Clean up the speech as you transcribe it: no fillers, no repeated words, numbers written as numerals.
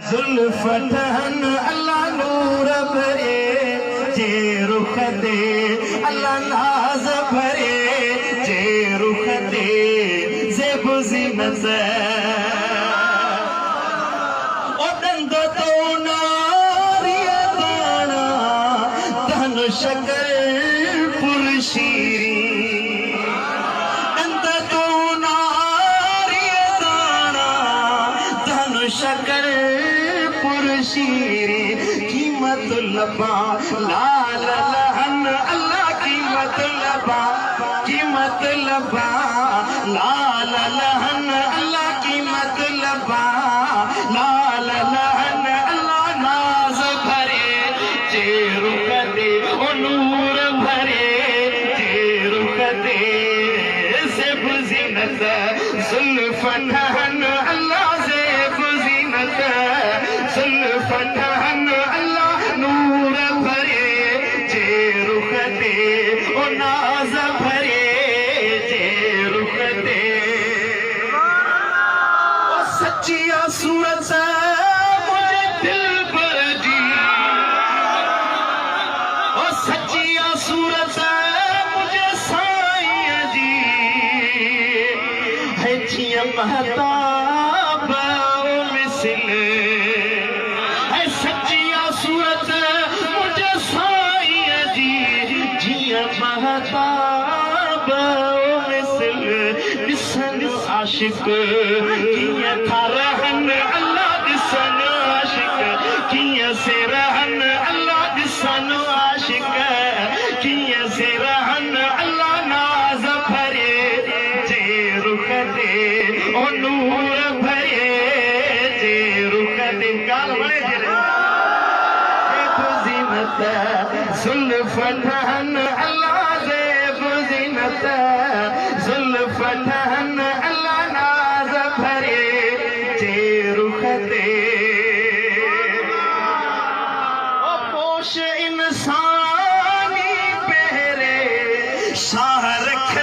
जुल्फतन अल्लाह नूर भरे जे रुख दे, अल्लाह नाज भरे जे रुख दे, ज़ेब ज़ीनत ओ दंद तो नारिया दाना धन शकर पुरशीरी, दंद तो नारिया दाना धन शकर पुरशीरी, कीमत लबा लाल लहन अल्लाह कीमत लबा, कीमत लबा लाल लहन अल्लाह कीमत लबा, लाल लहन अल्लाह नाज भरे जे रुख दे, ओ नूर भरे जे रुख दे, ज़ेब ज़ीनत जुल्फतन अल्लाह ज़ेब ज़ीनत, जुल्फतन अल्लाह नूर भरे जे रुख दे, ओ नाज भरे जे रुख दे, ओ सच्चिया सूरत मुझे दिल पर जी, ओ सच्चिया सूरत मुझे साईं जी, है जिया महताब मिसल, है सच्चिया सूरत मुझे साईं जी, जिया महताब मिसल, दिसन आशिक किया था रहन अल्लाह, दिसन आशिक किया से रहन अल्लाह, दिसन आशिक किया से रहन अल्लाह, नाज भरे जे रुख दे, ओ नूर भरे जे रुख दे, गाल बड़े ज़ीनत जुल्फतन अल्लाह ज़ेब ज़ीनत, जुल्फतन अल्लाह नाज भरे जे रुख दे, ओ पोश इंसानी पहरे शाह रख